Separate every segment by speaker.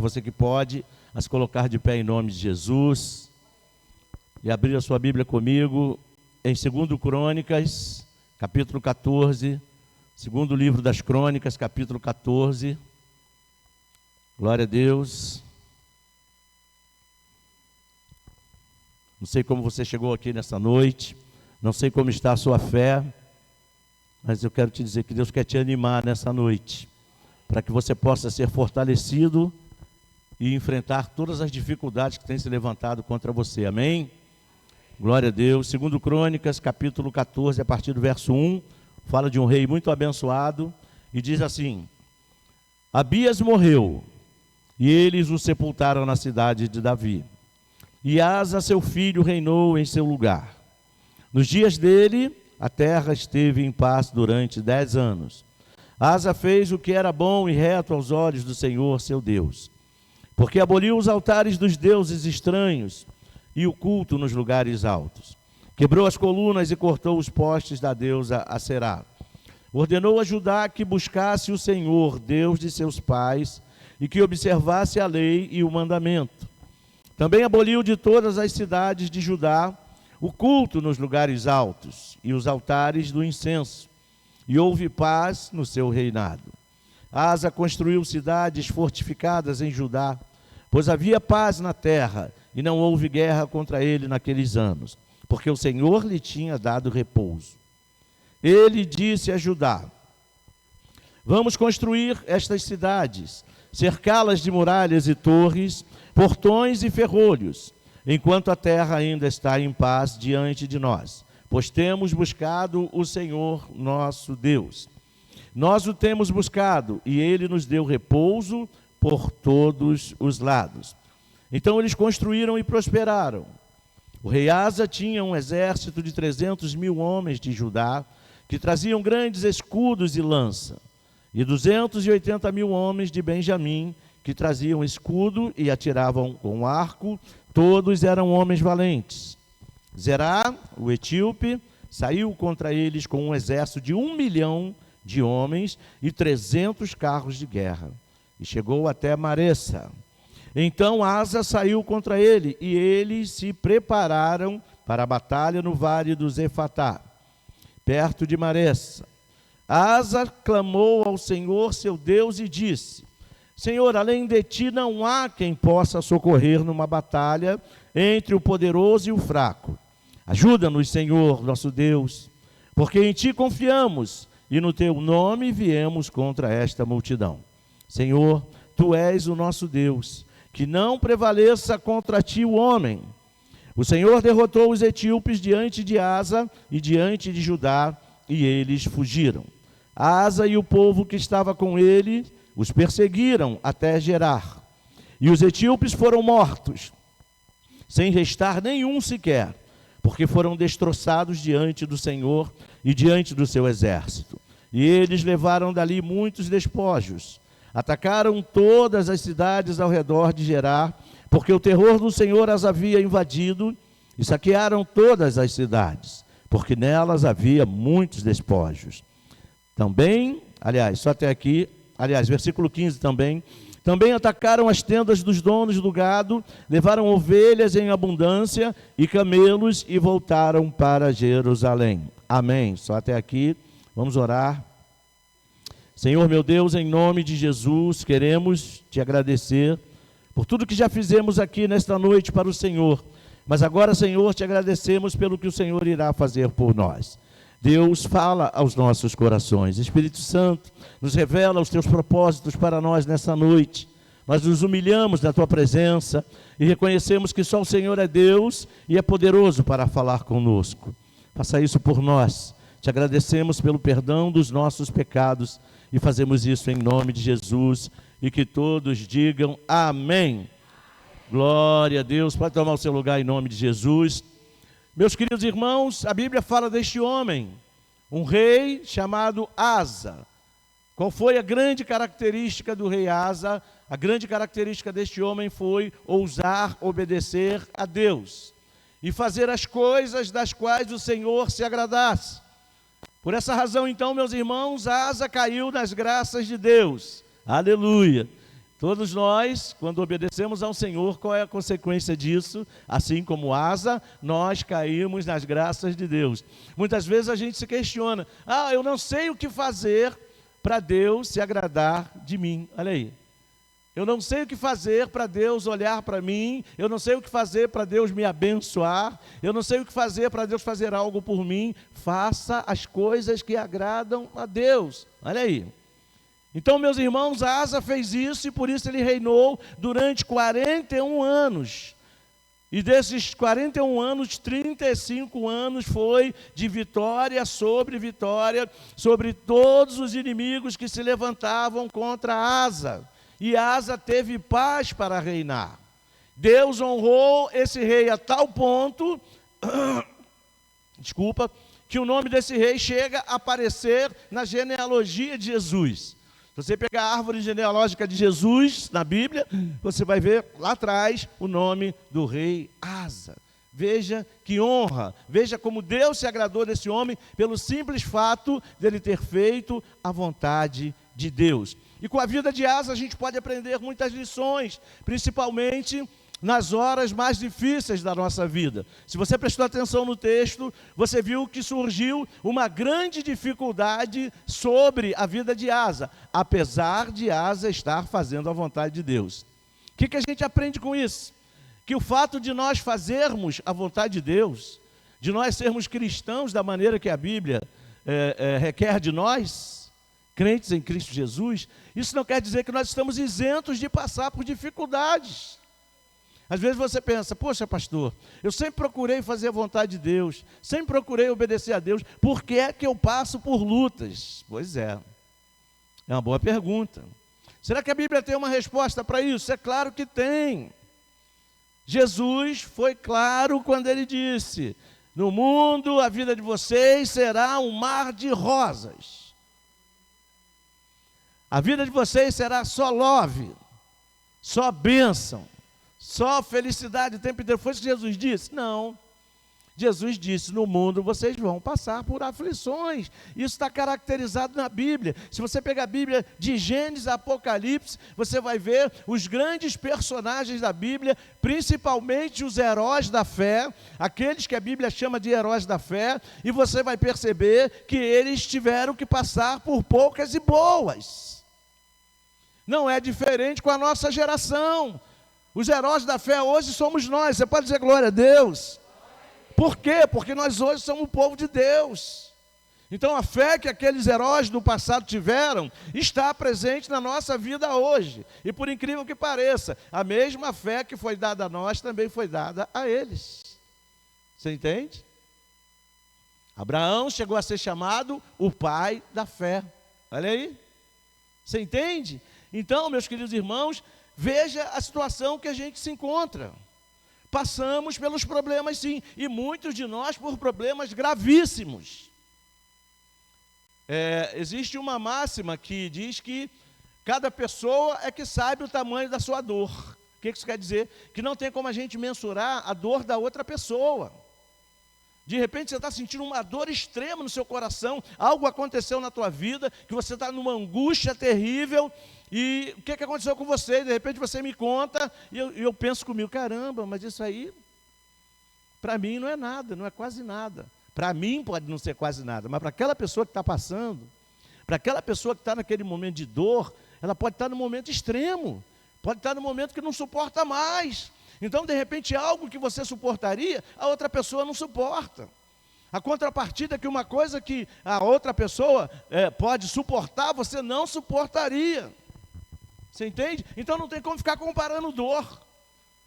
Speaker 1: Você que pode, a se colocar de pé em nome de Jesus e abrir a sua Bíblia comigo em 2 Crônicas, capítulo 14, segundo livro das Crônicas, capítulo 14. Glória a Deus. Não sei como você chegou aqui nessa noite, não sei como está a sua fé, mas eu quero te dizer que Deus quer te animar nessa noite, para que você possa ser fortalecido e enfrentar todas as dificuldades que têm se levantado contra você. Amém? Glória a Deus. 2 Crônicas, capítulo 14, a partir do verso 1, fala de um rei muito abençoado e diz assim: Abias morreu, e eles o sepultaram na cidade de Davi. E Asa, seu filho, reinou em seu lugar. Nos dias dele, a terra esteve em paz durante 10 anos. Asa fez o que era bom e reto aos olhos do Senhor, seu Deus, porque aboliu os altares dos deuses estranhos e o culto nos lugares altos. Quebrou as colunas e cortou os postes da deusa Aserá. Ordenou a Judá que buscasse o Senhor, Deus de seus pais, e que observasse a lei e o mandamento. Também aboliu de todas as cidades de Judá o culto nos lugares altos e os altares do incenso, e houve paz no seu reinado. Asa construiu cidades fortificadas em Judá, pois havia paz na terra, e não houve guerra contra ele naqueles anos, porque o Senhor lhe tinha dado repouso. Ele disse a Judá: Vamos construir estas cidades, cercá-las de muralhas e torres, portões e ferrolhos, enquanto a terra ainda está em paz diante de nós, pois temos buscado o Senhor nosso Deus. Nós o temos buscado, e ele nos deu repouso por todos os lados. Então eles construíram e prosperaram. O rei Asa tinha um exército de 300.000 homens de Judá, que traziam grandes escudos e lança, e 280.000 homens de Benjamim, que traziam escudo e atiravam com arco. Todos eram homens valentes. Zerá, o etíope, saiu contra eles com um exército de 1 milhão de homens e 300 carros de guerra, e chegou até Maressa. Então Asa saiu contra ele, e eles se prepararam para a batalha no vale do Zefatá, perto de Maressa. Asa clamou ao Senhor seu Deus e disse: Senhor, além de ti não há quem possa socorrer numa batalha entre o poderoso e o fraco. Ajuda-nos, Senhor, nosso Deus, porque em ti confiamos, e no teu nome viemos contra esta multidão. Senhor, tu és o nosso Deus, que não prevaleça contra ti o homem. O Senhor derrotou os etíopes diante de Asa e diante de Judá, e eles fugiram. Asa e o povo que estava com ele os perseguiram até Gerar, e os etíopes foram mortos, sem restar nenhum sequer, porque foram destroçados diante do Senhor e diante do seu exército. E eles levaram dali muitos despojos, atacaram todas as cidades ao redor de Gerar, porque o terror do Senhor as havia invadido, e saquearam todas as cidades, porque nelas havia muitos despojos. Também, só até aqui, versículo 15 também atacaram as tendas dos donos do gado, levaram ovelhas em abundância e camelos e voltaram para Jerusalém. Amém. Só até aqui, vamos orar. Senhor meu Deus, em nome de Jesus, queremos te agradecer por tudo que já fizemos aqui nesta noite para o Senhor, mas agora, Senhor, te agradecemos pelo que o Senhor irá fazer por nós. Deus, fala aos nossos corações. Espírito Santo, nos revela os teus propósitos para nós nessa noite. Nós nos humilhamos na tua presença e reconhecemos que só o Senhor é Deus e é poderoso para falar conosco. Faça isso por nós. Te agradecemos pelo perdão dos nossos pecados e fazemos isso em nome de Jesus, e que todos digam amém. Glória a Deus. Pode tomar o seu lugar em nome de Jesus. Meus queridos irmãos, a Bíblia fala deste homem, um rei chamado Asa. Qual foi a grande característica do rei Asa? A grande característica deste homem foi ousar obedecer a Deus e fazer as coisas das quais o Senhor se agradasse. Por essa razão, então, meus irmãos, Asa caiu nas graças de Deus. Aleluia! Todos nós, quando obedecemos ao Senhor, qual é a consequência disso? Assim como Asa, nós caímos nas graças de Deus. Muitas vezes a gente se questiona, eu não sei o que fazer para Deus se agradar de mim. Olha aí. Eu não sei o que fazer para Deus olhar para mim, eu não sei o que fazer para Deus me abençoar, eu não sei o que fazer para Deus fazer algo por mim. Faça as coisas que agradam a Deus. Olha aí. Então, meus irmãos, Asa fez isso e por isso ele reinou durante 41 anos. E desses 41 anos, 35 anos foi de vitória sobre todos os inimigos que se levantavam contra Asa. E Asa teve paz para reinar. Deus honrou esse rei a tal ponto, que o nome desse rei chega a aparecer na genealogia de Jesus. Se você pegar a árvore genealógica de Jesus na Bíblia, você vai ver lá atrás o nome do rei Asa. Veja que honra, veja como Deus se agradou desse homem pelo simples fato dele ter feito a vontade de Deus. E com a vida de Asa a gente pode aprender muitas lições, principalmente nas horas mais difíceis da nossa vida. Se você prestou atenção no texto, você viu que surgiu uma grande dificuldade sobre a vida de Asa, apesar de Asa estar fazendo a vontade de Deus. O que a gente aprende com isso? Que o fato de nós fazermos a vontade de Deus, de nós sermos cristãos da maneira que a Bíblia requer de nós, crentes em Cristo Jesus, isso não quer dizer que nós estamos isentos de passar por dificuldades. Às vezes você pensa, poxa pastor, eu sempre procurei fazer a vontade de Deus, sempre procurei obedecer a Deus, por que é que eu passo por lutas? Pois é uma boa pergunta. Será que a Bíblia tem uma resposta para isso? É claro que tem. Jesus foi claro quando ele disse, no mundo a vida de vocês será um mar de rosas. A vida de vocês será só love, só bênção, só felicidade o tempo inteiro. Foi isso que Jesus disse? Não. Jesus disse, no mundo vocês vão passar por aflições. Isso está caracterizado na Bíblia. Se você pegar a Bíblia de Gênesis a Apocalipse, você vai ver os grandes personagens da Bíblia, principalmente os heróis da fé, aqueles que a Bíblia chama de heróis da fé, e você vai perceber que eles tiveram que passar por poucas e boas. Não é diferente com a nossa geração. Os heróis da fé hoje somos nós. Você pode dizer glória a Deus? Por quê? Porque nós hoje somos o povo de Deus. Então a fé que aqueles heróis do passado tiveram está presente na nossa vida hoje. E por incrível que pareça, a mesma fé que foi dada a nós também foi dada a eles. Você entende? Abraão chegou a ser chamado o pai da fé. Olha aí. Você entende? Então, meus queridos irmãos, veja a situação que a gente se encontra. Passamos pelos problemas sim, e muitos de nós por problemas gravíssimos. Existe uma máxima que diz que cada pessoa é que sabe o tamanho da sua dor. O que isso quer dizer? Que não tem como a gente mensurar a dor da outra pessoa. De repente você está sentindo uma dor extrema no seu coração, algo aconteceu na tua vida, que você está numa angústia terrível, e o que aconteceu com você? De repente você me conta, e eu penso comigo, caramba, mas isso aí, para mim não é nada, não é quase nada. Para mim pode não ser quase nada, mas para aquela pessoa que está passando, para aquela pessoa que está naquele momento de dor, ela pode estar no momento extremo, pode estar no momento que não suporta mais. Então, de repente, algo que você suportaria, a outra pessoa não suporta. A contrapartida é que uma coisa que a outra pessoa pode suportar, você não suportaria. Você entende? Então não tem como ficar comparando dor.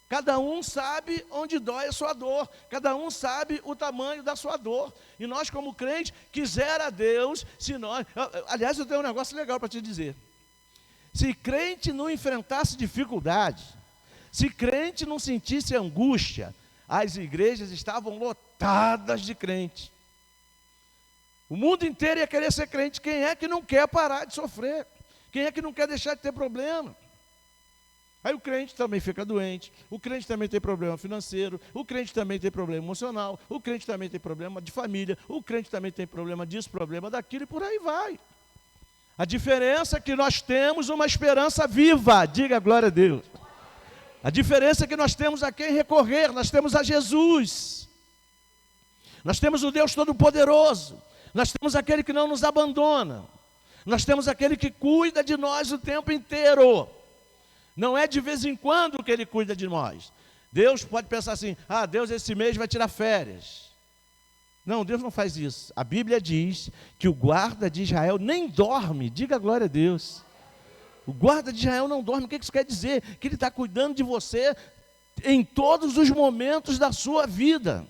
Speaker 1: Cada um sabe onde dói a sua dor. Cada um sabe o tamanho da sua dor. E nós, como crentes, quisera Deus, se nós... Aliás, eu tenho um negócio legal para te dizer. Se crente não enfrentasse dificuldade, se crente não sentisse angústia, as igrejas estavam lotadas de crente. O mundo inteiro ia querer ser crente. Quem é que não quer parar de sofrer? Quem é que não quer deixar de ter problema? Aí o crente também fica doente, o crente também tem problema financeiro, o crente também tem problema emocional, o crente também tem problema de família, o crente também tem problema disso, problema daquilo, e por aí vai. A diferença é que nós temos uma esperança viva. Diga glória a Deus. A diferença é que nós temos a quem recorrer. Nós temos a Jesus. Nós temos o Deus Todo-Poderoso. Nós temos aquele que não nos abandona. Nós temos aquele que cuida de nós o tempo inteiro. Não é de vez em quando que Ele cuida de nós. Deus pode pensar assim, Deus esse mês vai tirar férias. Não, Deus não faz isso. A Bíblia diz que o guarda de Israel nem dorme. Diga glória a Deus. O guarda de Israel não dorme. O que isso quer dizer? Que Ele está cuidando de você em todos os momentos da sua vida.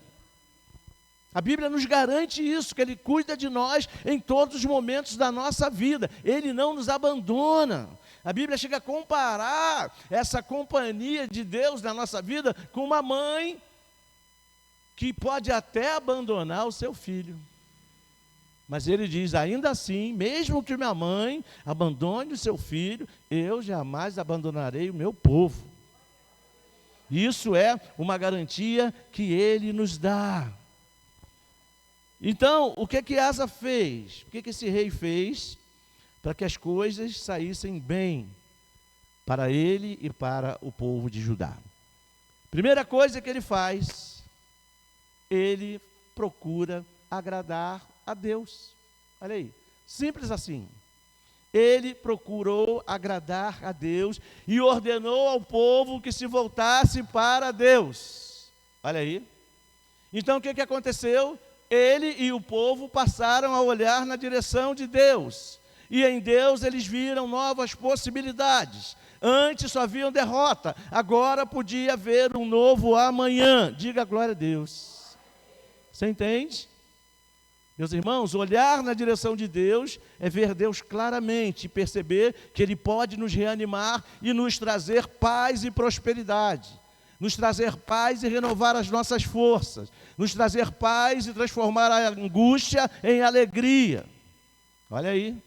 Speaker 1: A Bíblia nos garante isso, que Ele cuida de nós em todos os momentos da nossa vida. Ele não nos abandona. A Bíblia chega a comparar essa companhia de Deus na nossa vida com uma mãe que pode até abandonar o seu filho. Mas Ele diz, ainda assim, mesmo que minha mãe abandone o seu filho, eu jamais abandonarei o meu povo. Isso é uma garantia que Ele nos dá. Então, o que Asa fez? O que esse rei fez para que as coisas saíssem bem para ele e para o povo de Judá? Primeira coisa que ele faz, ele procura agradar a Deus. Olha aí, simples assim. Ele procurou agradar a Deus e ordenou ao povo que se voltasse para Deus. Olha aí. Então, o que aconteceu? Ele e o povo passaram a olhar na direção de Deus. E em Deus eles viram novas possibilidades. Antes só viam derrota. Agora podia haver um novo amanhã. Diga glória a Deus. Você entende? Meus irmãos, olhar na direção de Deus é ver Deus claramente e perceber que Ele pode nos reanimar e nos trazer paz e prosperidade. Nos trazer paz e renovar as nossas forças, nos trazer paz e transformar a angústia em alegria. Olha aí,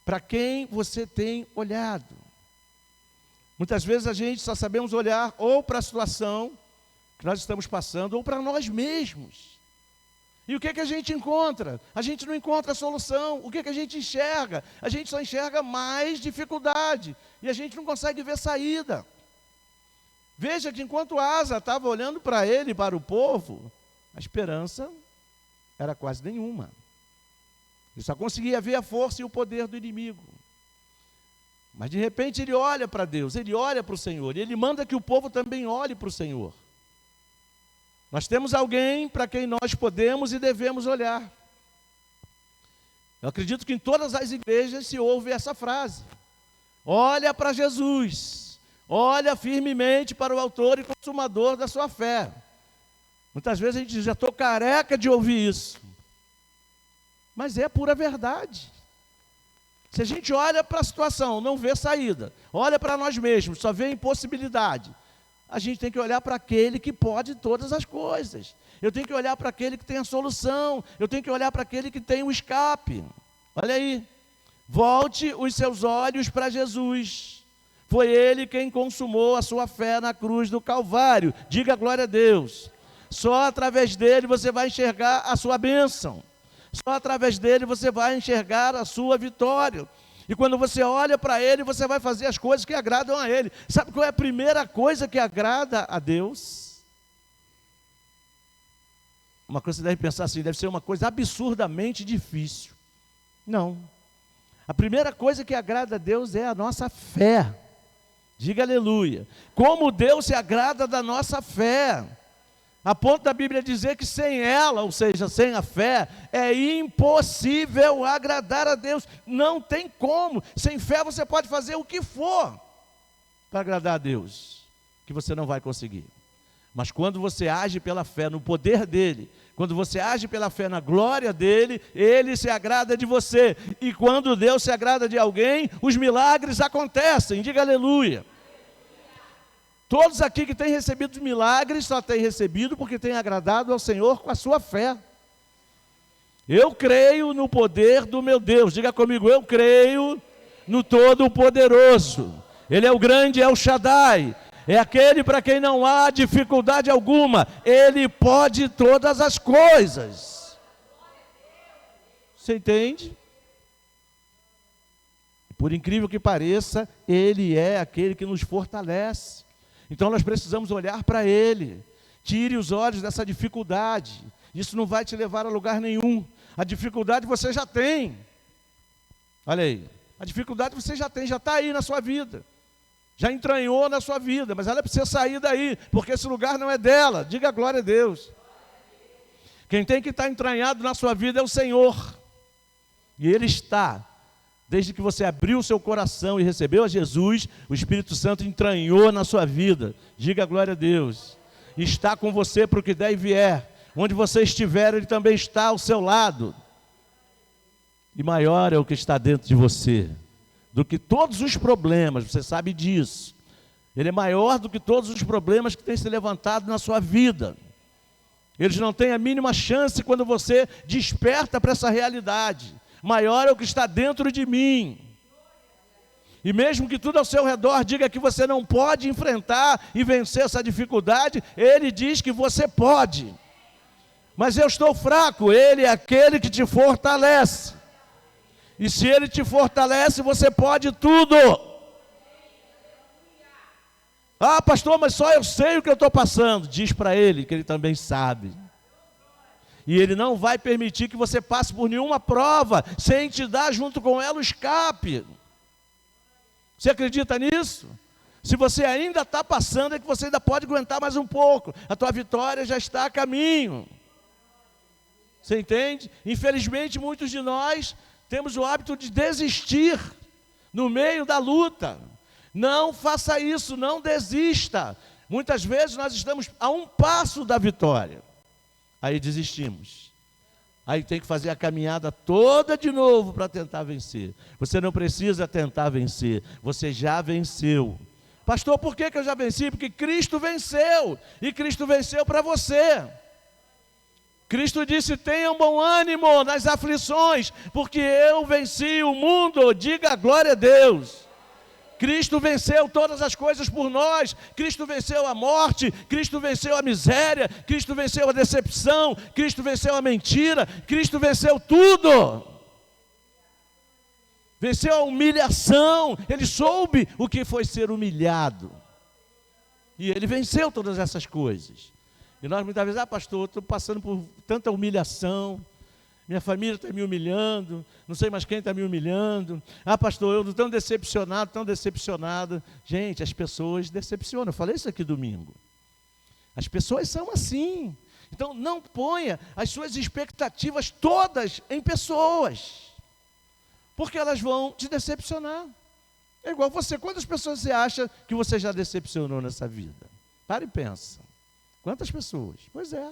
Speaker 1: para quem você tem olhado? Muitas vezes a gente só sabemos olhar ou para a situação que nós estamos passando, ou para nós mesmos. E o que a gente encontra? A gente não encontra a solução. O que a gente enxerga? A gente só enxerga mais dificuldade, e a gente não consegue ver saída. Veja que enquanto Asa estava olhando para ele, para o povo, a esperança era quase nenhuma. Ele só conseguia ver a força e o poder do inimigo. Mas de repente ele olha para Deus, ele olha para o Senhor, e ele manda que o povo também olhe para o Senhor. Nós temos alguém para quem nós podemos e devemos olhar. Eu acredito que em todas as igrejas se ouve essa frase. Olha para Jesus. Olha firmemente para o autor e consumador da sua fé. Muitas vezes a gente diz, já estou careca de ouvir isso. Mas é pura verdade. Se a gente olha para a situação, não vê saída, olha para nós mesmos, só vê impossibilidade, a gente tem que olhar para aquele que pode todas as coisas. Eu tenho que olhar para aquele que tem a solução. Eu tenho que olhar para aquele que tem o escape. Olha aí. Volte os seus olhos para Jesus. Foi Ele quem consumou a sua fé na cruz do Calvário. Diga glória a Deus. Só através dele você vai enxergar a sua bênção. Só através dele você vai enxergar a sua vitória. E quando você olha para Ele, você vai fazer as coisas que agradam a Ele. Sabe qual é a primeira coisa que agrada a Deus? Uma coisa que você deve pensar assim, deve ser uma coisa absurdamente difícil. Não. A primeira coisa que agrada a Deus é a nossa fé. Diga aleluia. Como Deus se agrada da nossa fé. A ponto da Bíblia dizer que sem ela, ou seja, sem a fé, é impossível agradar a Deus. Não tem como. Sem fé você pode fazer o que for para agradar a Deus, que você não vai conseguir. Mas quando você age pela fé no poder dEle, quando você age pela fé na glória dEle, Ele se agrada de você. E quando Deus se agrada de alguém, os milagres acontecem. Diga aleluia. Todos aqui que têm recebido milagres, só têm recebido porque têm agradado ao Senhor com a sua fé. Eu creio no poder do meu Deus. Diga comigo, eu creio no Todo-Poderoso. Ele é o grande El Shaddai. É aquele para quem não há dificuldade alguma. Ele pode todas as coisas. Você entende? Por incrível que pareça, Ele é aquele que nos fortalece. Então nós precisamos olhar para Ele. Tire os olhos dessa dificuldade. Isso não vai te levar a lugar nenhum. A dificuldade você já tem. Olha aí. A dificuldade você já tem, já está aí na sua vida. Já entranhou na sua vida, mas ela precisa sair daí, porque esse lugar não é dela. Diga glória a Deus. Quem tem que estar entranhado na sua vida é o Senhor. E Ele está. Desde que você abriu o seu coração e recebeu a Jesus, o Espírito Santo entranhou na sua vida. Diga glória a Deus. Está com você para o que der e vier. Onde você estiver, Ele também está ao seu lado. E maior é o que está dentro de você do que todos os problemas, você sabe disso. Ele é maior do que todos os problemas que têm se levantado na sua vida. Eles não têm a mínima chance quando você desperta para essa realidade. Maior é o que está dentro de mim. E mesmo que tudo ao seu redor diga que você não pode enfrentar e vencer essa dificuldade, Ele diz que você pode. Mas eu estou fraco, Ele é aquele que te fortalece. E se Ele te fortalece, você pode tudo. Ah, pastor, mas só eu sei o que eu estou passando. Diz para Ele que Ele também sabe. E Ele não vai permitir que você passe por nenhuma prova sem te dar junto com ela o escape. Você acredita nisso? Se você ainda está passando, é que você ainda pode aguentar mais um pouco. A tua vitória já está a caminho. Você entende? Infelizmente, muitos de nós temos o hábito de desistir no meio da luta. Não faça isso, não desista. Muitas vezes nós estamos a um passo da vitória. Aí desistimos. Aí tem que fazer a caminhada toda de novo para tentar vencer. Você não precisa tentar vencer, você já venceu. Pastor, por que eu já venci? Porque Cristo venceu, e Cristo venceu para você. Cristo disse, tenham bom ânimo nas aflições, porque eu venci o mundo. Diga glória a Deus. Cristo venceu todas as coisas por nós. Cristo venceu a morte, Cristo venceu a miséria, Cristo venceu a decepção, Cristo venceu a mentira, Cristo venceu tudo. Venceu a humilhação, Ele soube o que foi ser humilhado. E Ele venceu todas essas coisas. E nós muitas vezes, pastor, estou passando por tanta humilhação, minha família está me humilhando, não sei mais quem está me humilhando. Pastor, eu estou tão decepcionado, tão decepcionado. Gente, as pessoas decepcionam, eu falei isso aqui domingo. As pessoas são assim. Então não ponha as suas expectativas todas em pessoas, porque elas vão te decepcionar. É igual você, quantas pessoas você acha que você já decepcionou nessa vida? Para e pensa. Quantas pessoas? Pois é.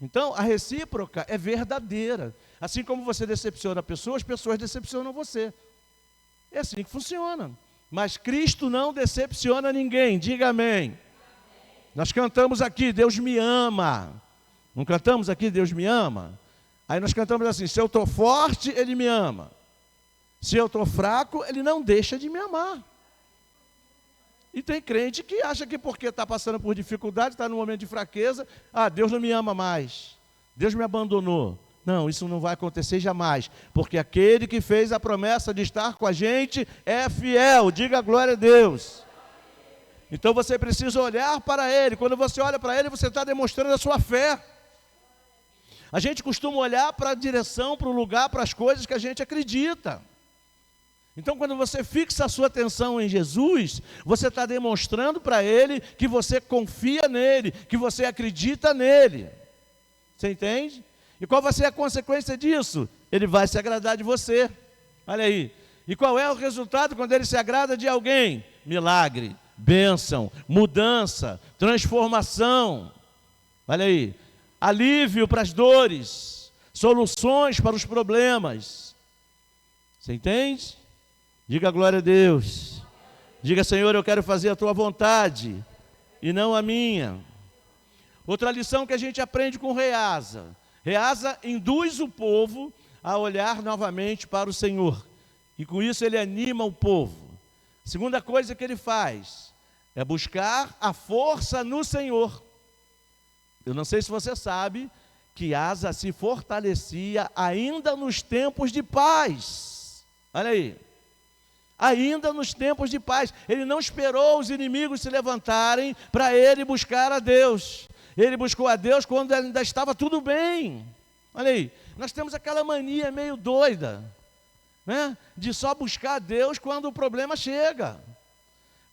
Speaker 1: Então, a recíproca é verdadeira. Assim como você decepciona pessoas, pessoas decepcionam você. É assim que funciona. Mas Cristo não decepciona ninguém. Diga amém. Nós cantamos aqui, Deus me ama. Não cantamos aqui, Deus me ama? Aí nós cantamos assim, se eu estou forte, Ele me ama. Se eu estou fraco, Ele não deixa de me amar. E tem crente que acha que porque está passando por dificuldade, está num momento de fraqueza, Deus não me ama mais, Deus me abandonou. Não, isso não vai acontecer jamais, porque aquele que fez a promessa de estar com a gente é fiel. Diga glória a Deus. Então você precisa olhar para Ele. Quando você olha para Ele, você está demonstrando a sua fé. A gente costuma olhar para a direção, para o lugar, para as coisas que a gente acredita. Então, quando você fixa a sua atenção em Jesus, você está demonstrando para Ele que você confia nele, que você acredita nele. Você entende? E qual vai ser a consequência disso? Ele vai se agradar de você. Olha aí. E qual é o resultado quando Ele se agrada de alguém? Milagre, bênção, mudança, transformação. Olha aí. Alívio para as dores, soluções para os problemas. Você entende? Diga glória a Deus. Diga, Senhor, eu quero fazer a tua vontade e não a minha. Outra lição que a gente aprende com o rei Asa. Rei Asa induz o povo a olhar novamente para o Senhor. E com isso ele anima o povo. Segunda coisa que ele faz é buscar a força no Senhor. Eu não sei se você sabe que Asa se fortalecia ainda nos tempos de paz. Olha aí. ainda nos tempos de paz. Ele não esperou os inimigos se levantarem para ele buscar a Deus. Ele buscou a Deus quando ainda estava tudo bem. Olha aí, nós temos aquela mania meio doida, né, de só buscar a Deus quando o problema chega.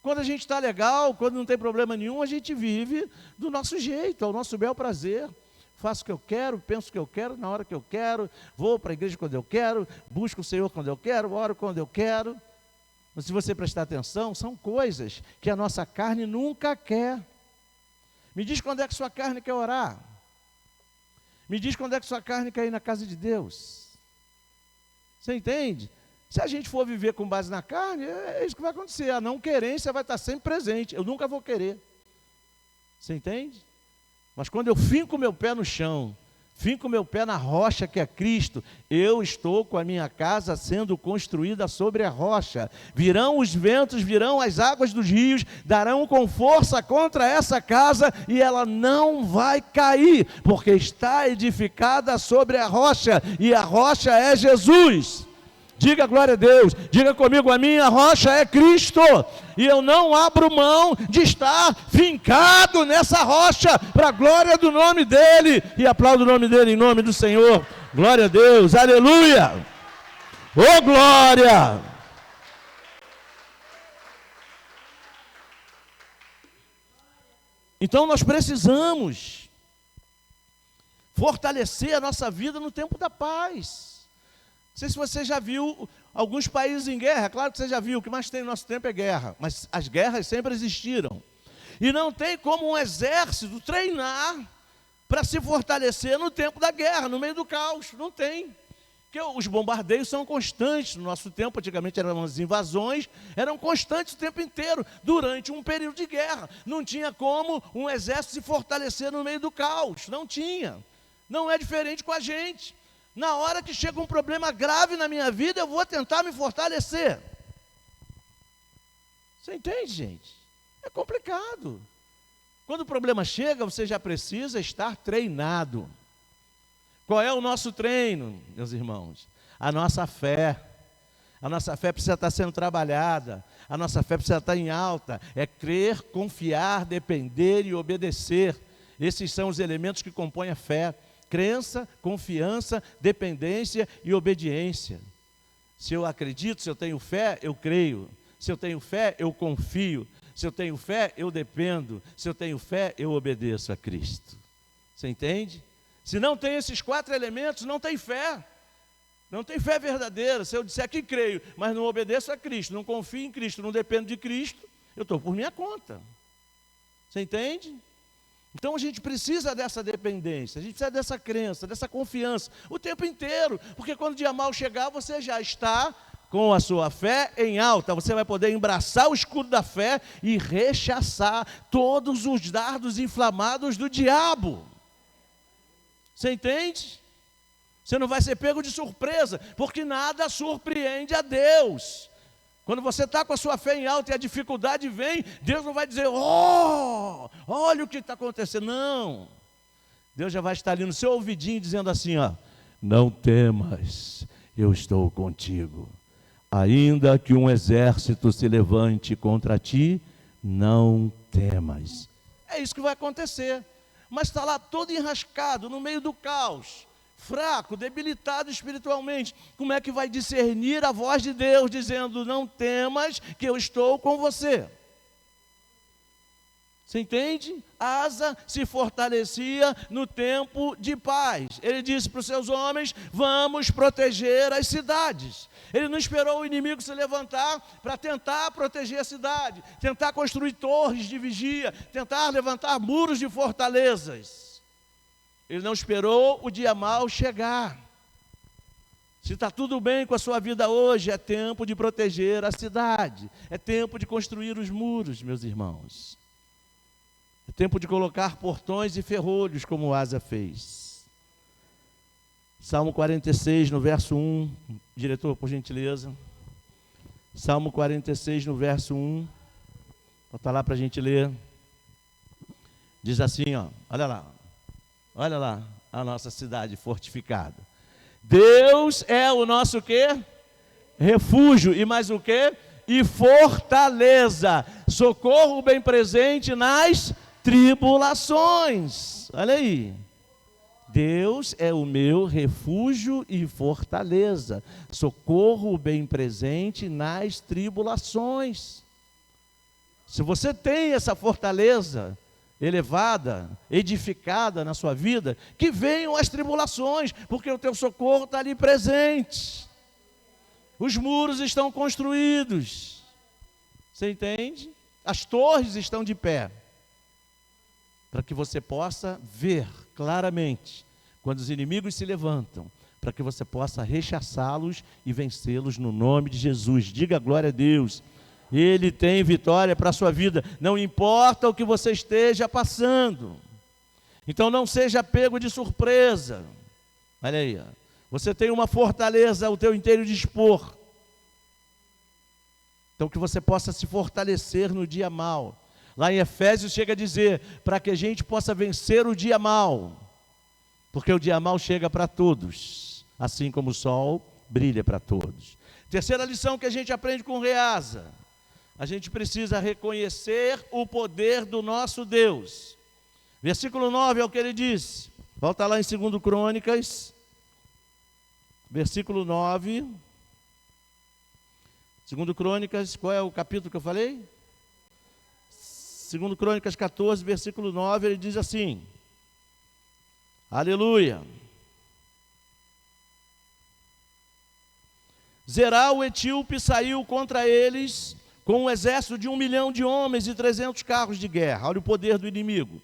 Speaker 1: Quando a gente está legal, quando não tem problema nenhum, a gente vive do nosso jeito, ao nosso bel prazer. Faço o que eu quero, penso o que eu quero, na hora que eu quero, vou para a igreja quando eu quero, busco o Senhor quando eu quero, oro quando eu quero. Mas se você prestar atenção, são coisas que a nossa carne nunca quer. Me diz quando é que sua carne quer orar. Me diz quando é que sua carne quer ir na casa de Deus. Você entende? Se a gente for viver com base na carne, é isso que vai acontecer. A não querência vai estar sempre presente. Eu nunca vou querer. Você entende? Mas quando eu finco o meu pé no chão, finco o meu pé na rocha que é Cristo, eu estou com a minha casa sendo construída sobre a rocha. Virão os ventos, virão as águas dos rios, darão com força contra essa casa e ela não vai cair, porque está edificada sobre a rocha, e a rocha é Jesus. Diga glória a Deus, diga comigo, a minha rocha é Cristo, e eu não abro mão de estar fincado nessa rocha, para a glória do nome dEle, e aplaudo o nome dEle em nome do Senhor. Glória a Deus, aleluia, ô glória. Então nós precisamos fortalecer a nossa vida no tempo da paz. Não sei se você já viu alguns países em guerra. Claro que você já viu, o que mais tem no nosso tempo é guerra, mas as guerras sempre existiram, e não tem como um exército treinar para se fortalecer no tempo da guerra, no meio do caos, não tem, porque os bombardeios são constantes. No nosso tempo, antigamente eram as invasões, eram constantes o tempo inteiro, durante um período de guerra, não tinha como um exército se fortalecer no meio do caos, não tinha. Não é diferente com a gente. Na hora que chega um problema grave na minha vida, eu vou tentar me fortalecer. Você entende, gente? É complicado. Quando o problema chega, você já precisa estar treinado. Qual é o nosso treino, meus irmãos? A nossa fé. A nossa fé precisa estar sendo trabalhada. A nossa fé precisa estar em alta. É crer, confiar, depender e obedecer. Esses são os elementos que compõem a fé. Crença, confiança, dependência e obediência. Se eu acredito, se eu tenho fé, eu creio. Se eu tenho fé, eu confio. Se eu tenho fé, eu dependo. Se eu tenho fé, eu obedeço a Cristo. Você entende? Se não tem esses 4 elementos, não tem fé. Não tem fé verdadeira. Se eu disser que creio, mas não obedeço a Cristo, não confio em Cristo, não dependo de Cristo, eu estou por minha conta. Você entende? Então a gente precisa dessa dependência, a gente precisa dessa crença, dessa confiança, o tempo inteiro, porque quando o dia mau chegar, você já está com a sua fé em alta, você vai poder embraçar o escudo da fé e rechaçar todos os dardos inflamados do diabo. Você entende? Você não vai ser pego de surpresa, porque nada surpreende a Deus. Quando você está com a sua fé em alta e a dificuldade vem, Deus não vai dizer, oh, olha o que está acontecendo. Não. Deus já vai estar ali no seu ouvidinho dizendo assim, ó, não temas, eu estou contigo. Ainda que um exército se levante contra ti, não temas. É isso que vai acontecer. Mas está lá todo enrascado, no meio do caos, fraco, debilitado espiritualmente. Como é que vai discernir a voz de Deus dizendo, não temas que eu estou com você? Você entende? Asa se fortalecia no tempo de paz. Ele disse para os seus homens, vamos proteger as cidades. Ele não esperou o inimigo se levantar para tentar proteger a cidade, tentar construir torres de vigia, tentar levantar muros de fortalezas. Ele não esperou o dia mau chegar. Se está tudo bem com a sua vida hoje, é tempo de proteger a cidade. É tempo de construir os muros, meus irmãos. É tempo de colocar portões e ferrolhos, como Asa fez. Salmo 46, no verso 1. Diretor, por gentileza. Salmo 46, no verso 1. Bota lá para a gente ler. Diz assim, ó, olha lá. Olha lá, a nossa cidade fortificada. Deus é o nosso quê? Refúgio. E mais o quê? e fortaleza, socorro bem presente nas tribulações. Olha aí. Deus é o meu refúgio e fortaleza, socorro bem presente nas tribulações. Se você tem essa fortaleza elevada, edificada na sua vida, que venham as tribulações, porque o teu socorro está ali presente. Os muros estão construídos. Você entende? As torres estão de pé, para que você possa ver claramente quando os inimigos se levantam, para que você possa rechaçá-los e vencê-los no nome de Jesus. Diga glória a Deus. Ele tem vitória para a sua vida, não importa o que você esteja passando. Então não seja pego de surpresa. Olha aí, ó. Você tem uma fortaleza ao teu inteiro dispor. Então que você possa se fortalecer no dia mau. Lá em Efésios chega a dizer, para que a gente possa vencer o dia mau, porque o dia mau chega para todos, assim como o sol brilha para todos. Terceira lição que a gente aprende com Reasa, a gente precisa reconhecer o poder do nosso Deus. Versículo 9 é o que ele disse, volta lá em 2 Crônicas, versículo 9, 2 Crônicas, qual é o capítulo que eu falei? 2 Crônicas 14, versículo 9, ele diz assim, aleluia. Zerá o etíope saiu contra eles com um exército de 1 milhão de homens e 300 carros de guerra. Olha o poder do inimigo.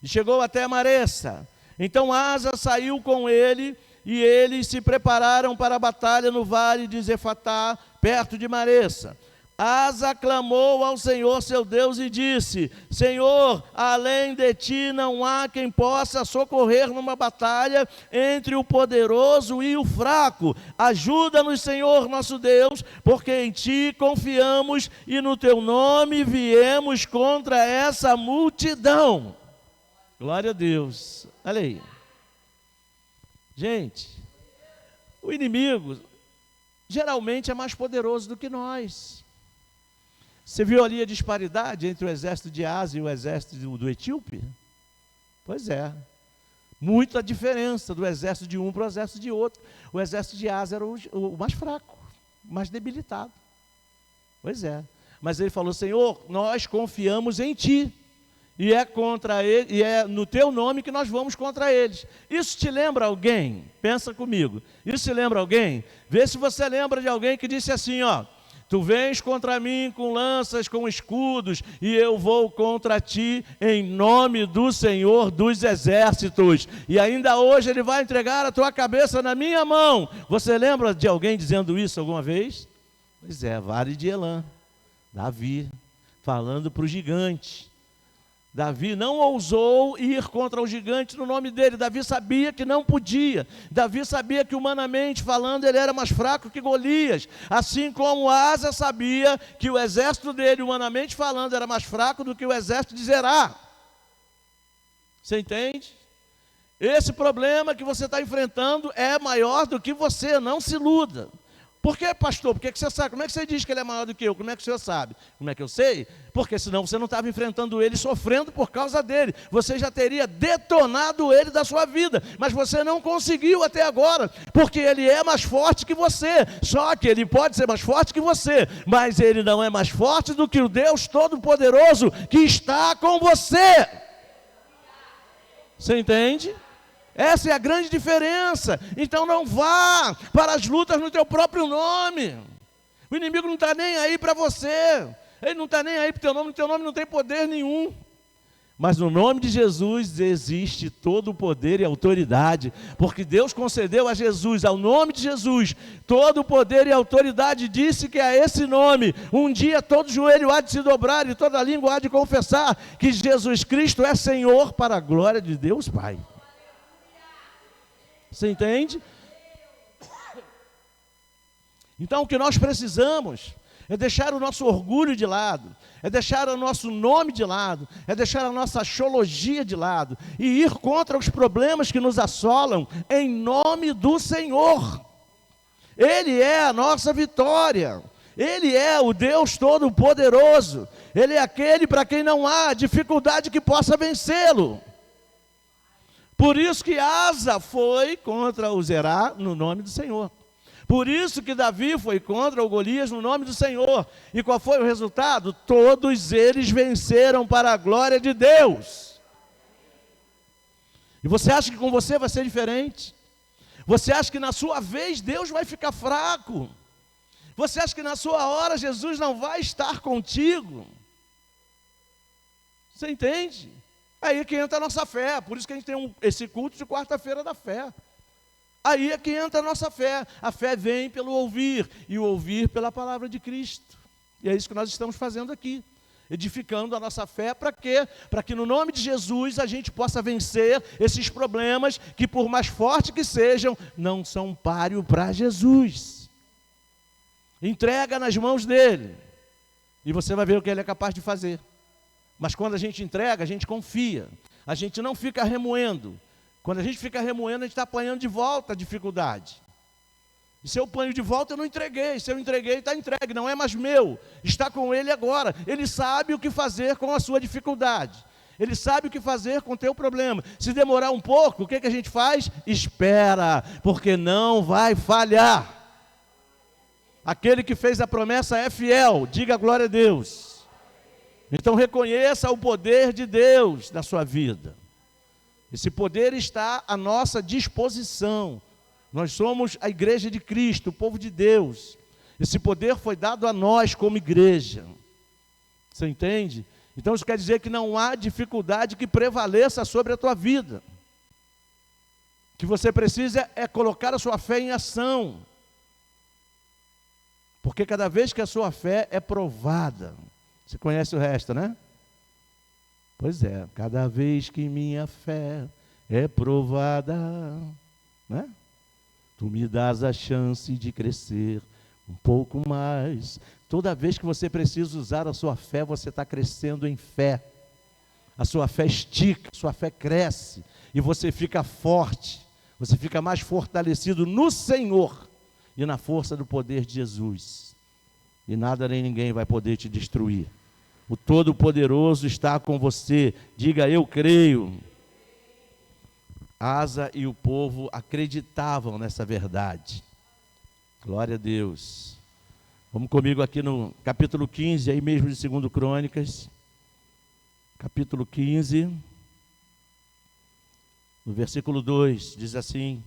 Speaker 1: E chegou até Maressa. Então Asa saiu com ele e eles se prepararam para a batalha no vale de Zefatá, perto de Maressa. Asa clamou ao Senhor seu Deus e disse, Senhor, além de ti não há quem possa socorrer numa batalha entre o poderoso e o fraco. Ajuda-nos, Senhor nosso Deus, porque em ti confiamos e no teu nome viemos contra essa multidão. Glória a Deus. Olha aí. Gente, o inimigo geralmente é mais poderoso do que nós. Você viu ali a disparidade entre o exército de Asa e o exército do etíope? Pois é. Muita diferença do exército de um para o exército de outro. O exército de Asa era o mais fraco, o mais debilitado. Pois é. Mas ele falou, Senhor, nós confiamos em ti. E é contra ele, e é no teu nome que nós vamos contra eles. Isso te lembra alguém? Pensa comigo. Isso te lembra alguém? Vê se você lembra de alguém que disse assim, ó, tu vens contra mim com lanças, com escudos, e eu vou contra ti em nome do Senhor dos Exércitos. E ainda hoje ele vai entregar a tua cabeça na minha mão. Você lembra de alguém dizendo isso alguma vez? Pois é, Vale de Elã, Davi, falando para o gigante. Davi não ousou ir contra o gigante no nome dele. Davi sabia que não podia. Davi sabia que humanamente falando ele era mais fraco que Golias. Assim como Asa sabia que o exército dele, humanamente falando, era mais fraco do que o exército de Zerá. Você entende? Esse problema que você está enfrentando é maior do que você, não se iluda. Por que, pastor? Por que você sabe? Como é que você diz que ele é maior do que eu? Como é que o senhor sabe? Como é que eu sei? Porque senão você não estava enfrentando ele, sofrendo por causa dele. Você já teria detonado ele da sua vida. Mas você não conseguiu até agora, porque ele é mais forte que você. Só que ele pode ser mais forte que você, mas ele não é mais forte do que o Deus Todo-Poderoso que está com você. Você entende? Essa é a grande diferença. Então não vá para as lutas no teu próprio nome. O inimigo não está nem aí para você. Ele não está nem aí para o teu nome. O teu nome não tem poder nenhum. Mas no nome de Jesus existe todo o poder e autoridade. Porque Deus concedeu a Jesus, ao nome de Jesus, todo o poder e autoridade. Disse que a esse nome, um dia todo joelho há de se dobrar e toda língua há de confessar que Jesus Cristo é Senhor, para a glória de Deus Pai. Você entende? Então o que nós precisamos é deixar o nosso orgulho de lado, é deixar o nosso nome de lado, é deixar a nossa axologia de lado e ir contra os problemas que nos assolam em nome do Senhor. Ele é a nossa vitória. Ele é o Deus Todo-Poderoso. Ele é aquele para quem não há dificuldade que possa vencê-lo. Por isso que Asa foi contra o Zerá no nome do Senhor. Por isso que Davi foi contra o Golias no nome do Senhor. E qual foi o resultado? Todos eles venceram para a glória de Deus. E você acha que com você vai ser diferente? Você acha que na sua vez Deus vai ficar fraco? Você acha que na sua hora Jesus não vai estar contigo? Você entende? Aí é que entra a nossa fé. Por isso que a gente tem esse culto de quarta-feira da fé. Aí é que entra a nossa fé. A fé vem pelo ouvir, e o ouvir pela palavra de Cristo. E é isso que nós estamos fazendo aqui, edificando a nossa fé. Para quê? Para que no nome de Jesus a gente possa vencer esses problemas que, por mais fortes que sejam, não são páreo para Jesus. Entrega nas mãos dele, e você vai ver o que ele é capaz de fazer. Mas quando a gente entrega, a gente confia, a gente não fica remoendo. Quando a gente fica remoendo, a gente está apanhando de volta a dificuldade. E se eu apanho de volta, eu não entreguei. Se eu entreguei, está entregue, não é mais meu. Está com ele agora. Ele sabe o que fazer com a sua dificuldade. Ele sabe o que fazer com o teu problema. Se demorar um pouco, o que a gente faz? Espera, porque não vai falhar. Aquele que fez a promessa é fiel. Diga glória a Deus. Então reconheça o poder de Deus na sua vida. Esse poder está à nossa disposição. Nós somos a igreja de Cristo, o povo de Deus. Esse poder foi dado a nós como igreja. Você entende? Então isso quer dizer que não há dificuldade que prevaleça sobre a tua vida. O que você precisa é colocar a sua fé em ação. Porque cada vez que a sua fé é provada, você conhece o resto, né? Pois é, cada vez que minha fé é provada, né? Tu me dás a chance de crescer um pouco mais. Toda vez que você precisa usar a sua fé, você está crescendo em fé. A sua fé estica, a sua fé cresce, e você fica forte, você fica mais fortalecido no Senhor e na força do poder de Jesus. E nada nem ninguém vai poder te destruir. O Todo-Poderoso está com você. Diga, eu creio. Asa e o povo acreditavam nessa verdade. Glória a Deus. Vamos comigo aqui no capítulo 15, aí mesmo de 2 Crônicas. Capítulo 15, no versículo 2, diz assim.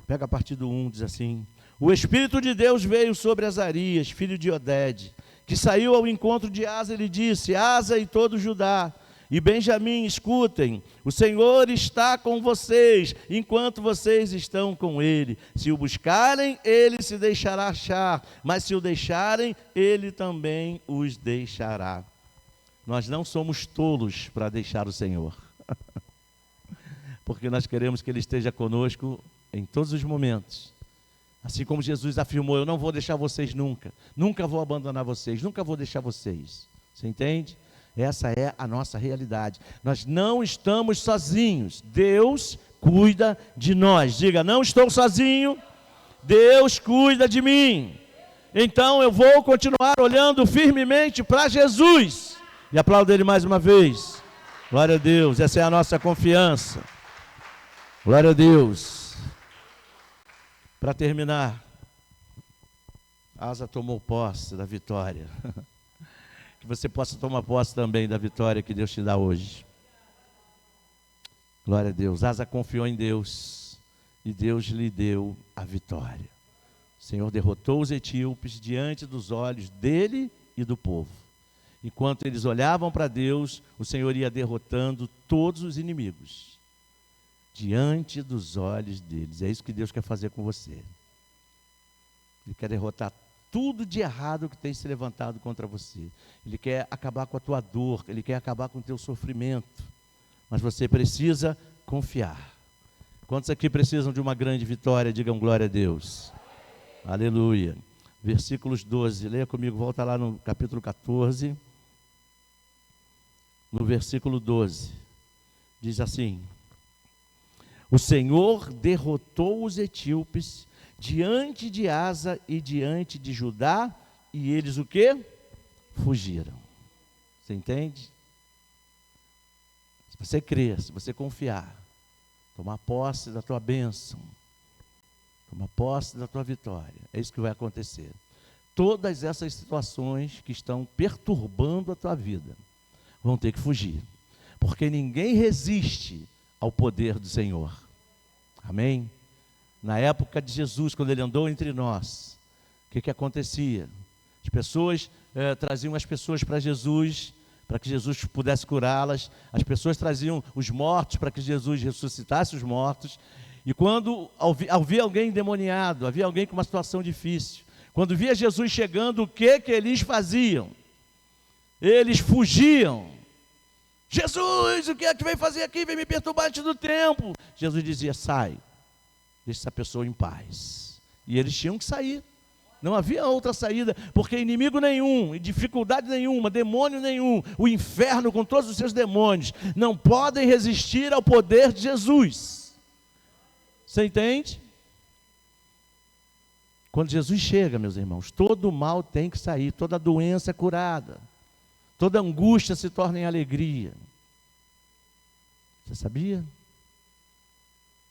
Speaker 1: Pega a partir do 1, diz assim: o Espírito de Deus veio sobre Azarias, filho de Odede, que saiu ao encontro de Asa e lhe disse: Asa e todo Judá e Benjamim, escutem, o Senhor está com vocês, enquanto vocês estão com ele. Se o buscarem, ele se deixará achar, mas se o deixarem, ele também os deixará. Nós não somos tolos para deixar o Senhor, porque nós queremos que ele esteja conosco em todos os momentos. Assim como Jesus afirmou: eu não vou deixar vocês nunca, nunca vou abandonar vocês, nunca vou deixar vocês. Você entende? Essa é a nossa realidade. Nós não estamos sozinhos. Deus cuida de nós. Diga, não estou sozinho. Deus cuida de mim. Então eu vou continuar olhando firmemente para Jesus. E aplaudo ele mais uma vez. Glória a Deus. Essa é a nossa confiança. Glória a Deus. Para terminar, Asa tomou posse da vitória. Que você possa tomar posse também da vitória que Deus te dá hoje. Glória a Deus. Asa confiou em Deus e Deus lhe deu a vitória. O Senhor derrotou os etíopes diante dos olhos dele e do povo. Enquanto eles olhavam para Deus, o Senhor ia derrotando todos os inimigos diante dos olhos deles. É isso que Deus quer fazer com você. Ele quer derrotar tudo de errado que tem se levantado contra você. Ele quer acabar com a tua dor, ele quer acabar com o teu sofrimento. Mas você precisa confiar. Quantos aqui precisam de uma grande vitória? Digam glória a Deus. Aleluia. Versículos 12, leia comigo, volta lá no capítulo 14. No versículo 12, diz assim: o Senhor derrotou os etíopes diante de Asa e diante de Judá, e eles o quê? Fugiram. Você entende? Se você crer, se você confiar, tomar posse da tua bênção, tomar posse da tua vitória, é isso que vai acontecer. Todas essas situações que estão perturbando a tua vida vão ter que fugir, porque ninguém resiste ao poder do Senhor. Amém? Na época de Jesus, quando ele andou entre nós, o que acontecia? As pessoas traziam as pessoas para Jesus, para que Jesus pudesse curá-las. As pessoas traziam os mortos para que Jesus ressuscitasse os mortos. E quando havia alguém endemoniado, havia alguém com uma situação difícil, quando via Jesus chegando, o que eles faziam? Eles fugiam. Jesus, o que é que vem fazer aqui? Vem me perturbar antes do tempo. Jesus dizia, sai, deixa essa pessoa em paz. E eles tinham que sair. Não havia outra saída, porque inimigo nenhum, dificuldade nenhuma, demônio nenhum, o inferno com todos os seus demônios, não podem resistir ao poder de Jesus. Você entende? Quando Jesus chega, meus irmãos, todo mal tem que sair, toda doença é curada, toda angústia se torna em alegria. Você sabia?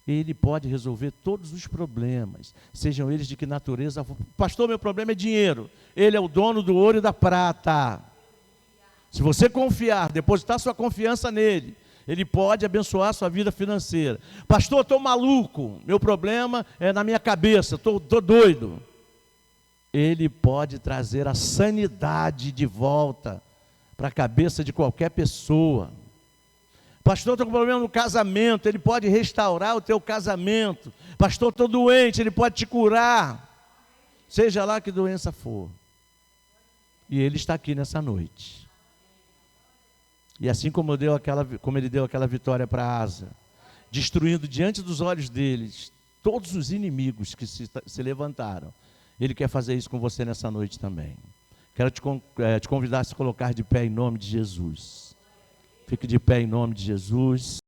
Speaker 1: Ele pode resolver todos os problemas, sejam eles de que natureza for. Pastor, meu problema é dinheiro. Ele é o dono do ouro e da prata. Se você confiar, depositar sua confiança nele, ele pode abençoar a sua vida financeira. Pastor, estou maluco, meu problema é na minha cabeça, estou doido. Ele pode trazer a sanidade de volta para a cabeça de qualquer pessoa. Pastor, estou com problema no casamento, ele pode restaurar o teu casamento. Pastor, estou doente, ele pode te curar. Seja lá que doença for. E ele está aqui nessa noite. E assim como ele deu aquela vitória para Asa, destruindo diante dos olhos deles todos os inimigos que se levantaram, ele quer fazer isso com você nessa noite também. Quero te convidar a se colocar de pé em nome de Jesus. Fique de pé em nome de Jesus.